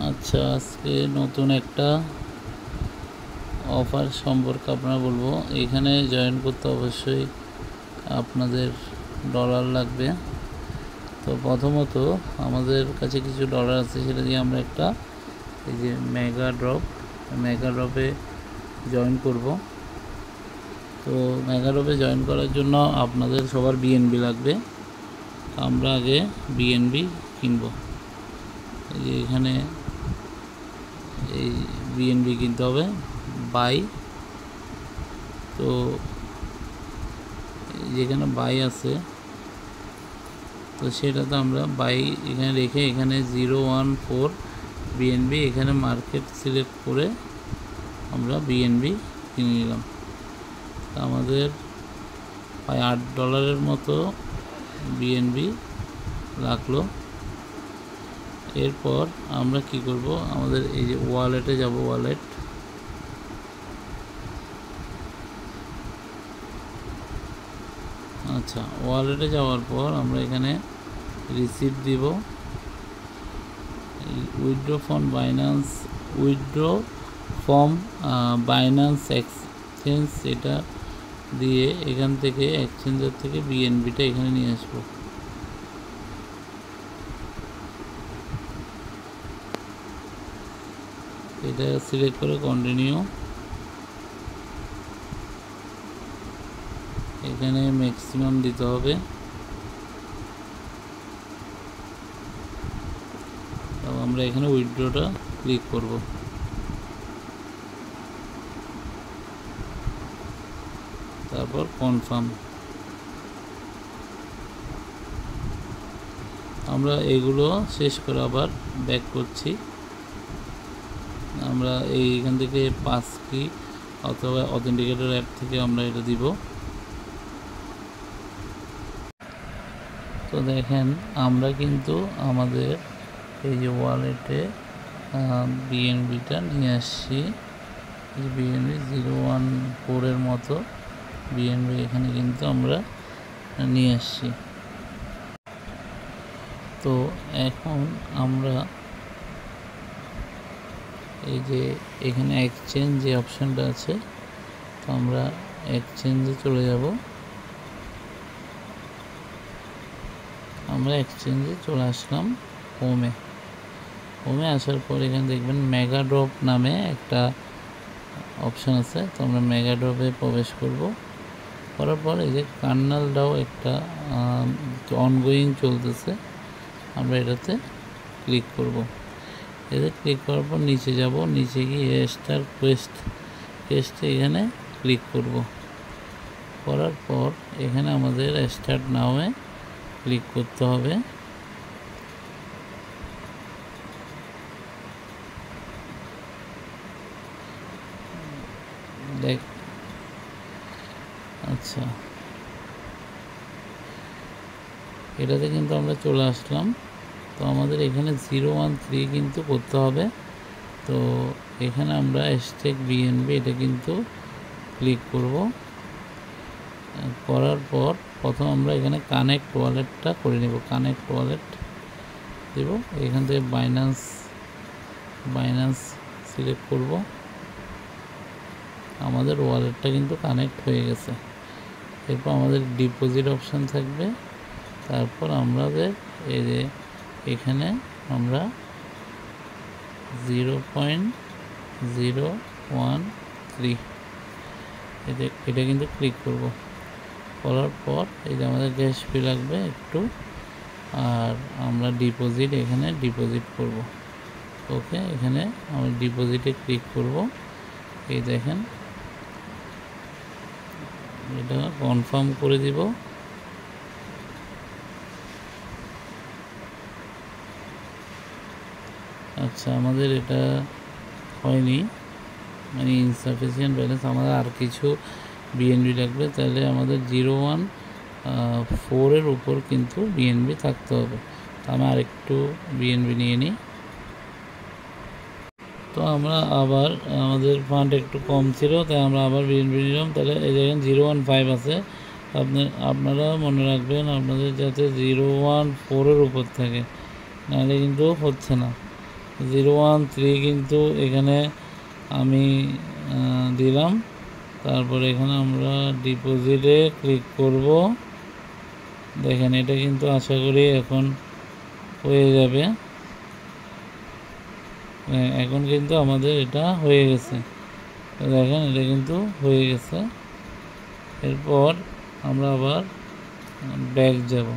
আচ্ছা, আজকে নতুন একটা অফার সম্পর্কে আপনারা বলবো। এখানে জয়েন করতে অবশ্যই আপনাদের ডলার লাগবে। তো প্রথমত আমাদের কাছে কিছু ডলার আছে, সেটা দিয়ে আমরা একটা এই যে মেগা ড্রপে জয়েন করব। তো মেগা ড্রপে জয়েন করার জন্য আপনাদের সবার বিএনবি লাগবে। আমরা আগে বিএনবি কিনব। এই যে এখানে এই বিএনবি কিনতে হবে বাই। তো যেখানে বাই আছে তো সেটাতে আমরা বাই এখানে রেখে এখানে 014 বিএনবি এখানে মার্কেট সিলেক্ট করে আমরা বিএনবি কিনে নিলাম। আমাদের প্রায় $8 মতো বিএনবি লাগলো। এরপর আমরা কি করব, আমাদের এই যে ওয়ালেটে যাব। ওয়ালেটে যাওয়ার পর আমরা এখানে রিসিপ্ট দিব। উইথড্র ফ্রম বাইন্যান্স এক্সচেঞ্জ, এটা দিয়ে এখান থেকে এক্সচেঞ্জের থেকে বিএনবিটা এখানে নিয়ে আসবো। এটা সিলেক্ট করে কন্টিনিউ। এখানে ম্যাক্সিমাম দিতে হবে। আমরা এখানে উইথড্রটা ক্লিক করব। তারপর কনফার্ম। আমরা এগুলো শেষ করে আবার ব্যাক করছি। আমরা এইখান থেকে পাস কি অথবা অথেন্টিকেটর অ্যাপ থেকে আমরা এটা দিব। তো দেখেন আমরা কিন্তু আমাদের এই যে ওয়ালেটে বিএনবিটা নিয়ে আসছি। বিএনবি 014 মতো বিএনবি এখানে কিন্তু আমরা নিয়ে আসছি। তো এখন আমরা এই যে এখানে এক্সচেঞ্জ যে অপশানটা আছে, তো আমরা এক্সচেঞ্জে চলে যাব। আমরা এক্সচেঞ্জে চলে আসলাম হোমে আসার পর এখানে দেখবেন মেগা ড্রপ নামে একটা অপশান আছে। তো আমরা মেগা ড্রপে প্রবেশ করব। করার পর এই যে কার্নাল ডাও একটা অনগোয়িং চলতেছে, আমরা এটাতে ক্লিক করব। এতে ক্লিক করার পর নিচে যাব। নিচে গিয়ে স্টার কোয়েস্টে এখানে ক্লিক করব। করার পর এখানে আমাদের স্টার্ট নাওয়ে ক্লিক করতে হবে। আচ্ছা, এটাতে কিন্তু আমরা চলে আসলাম। তো আমাদের এখানে 013 কিন্তু করতে হবে। তো এখানে আমরা স্টেক বিএনবি এটা কিন্তু ক্লিক করব। করার পর প্রথম আমরা এখানে কানেক্ট ওয়ালেটটা করে নেব। কানেক্ট ওয়ালেট দেব। এখান থেকে বাইন্যান্স সিলেক্ট করব। আমাদের ওয়ালেটটা কিন্তু কানেক্ট হয়ে গেছে। এরপর আমাদের ডিপোজিট অপশান থাকবে। তারপর আমাদের এই যে এখানে আমরা 0.013 এটা কিন্তু ক্লিক করব। করার পর এই যে আমাদের গ্যাস ফি লাগবে একটু, আর আমরা এখানে ডিপোজিট করব। ওকে, এখানে আমরা ডিপোজিটে ক্লিক করব। এই দেখেন এটা কনফার্ম করে দিব। আচ্ছা, আমাদের এটা হয়নি, মানে ইনসাফিসিয়েন্ট ব্যালেন্স। আমাদের আর কিছু বিএনবি লাগবে, তাহলে আমাদের 014 উপর কিন্তু বিএনবি থাকতে হবে। তো আমি আরেকটু বিএনবি নিয়ে নিই। তো আমরা আবার আমাদের ফান্ড একটু কম ছিল, তাই আমরা আবার বিএনবি নিলাম। তাহলে এই দেখেন 015 আছে। আপনারা মনে রাখবেন আপনাদের যাতে 014 উপর থাকে, নাহলে কিন্তু হচ্ছে না। 013 কিন্তু এখানে আমি দিলাম। তারপরে এখানে আমরা ডিপোজিটে ক্লিক করব। দেখেন এটা কিন্তু আশা করি এখন হয়ে যাবে। এখন কিন্তু আমাদের এটা হয়ে গেছে। দেখেন এটা কিন্তু হয়ে গেছে। এরপর আমরা আবার ব্যাক যাব।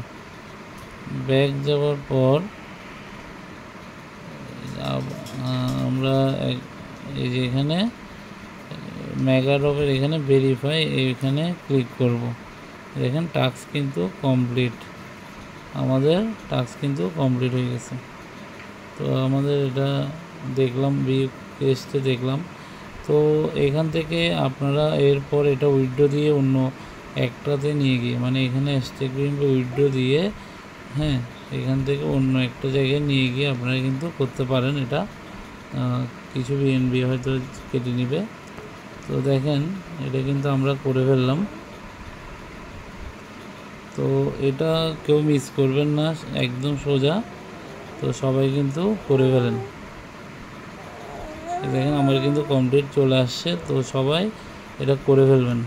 ব্যাক যাওয়ার পর আমরা এই যে এখানে মেগাড্রপের এখানে ভেরিফাই এইখানে ক্লিক করব। দেখেন টাস্ক কিন্তু কমপ্লিট, আমাদের টাস্ক কিন্তু কমপ্লিট হয়ে গেছে। তো আমাদের এটা দেখলাম ভিউ কেসতে দেখলাম। তো এখান থেকে আপনারা এরপর এটা উইথড্র দিয়ে অন্য একটাতে নিয়ে গিয়ে, মানে এখানে স্টেক বিএনপি উইথড্র দিয়ে হ্যাঁ এখান থেকে অন্য একটা জায়গায় নিয়ে গিয়ে আপনারা কিন্তু করতে পারেন। এটা কিছু বিএনপি হয়তো কেটে নেবে। তো দেখেন এটা কিন্তু আমরা করে ফেললাম। তো এটা কেউ মিস করবেন না, একদম সোজা। তো সবাই কিন্তু করে ফেলেন। দেখেন আমার কিন্তু কমপ্লিট চলে আসছে। তো সবাই এটা করে ফেলবেন।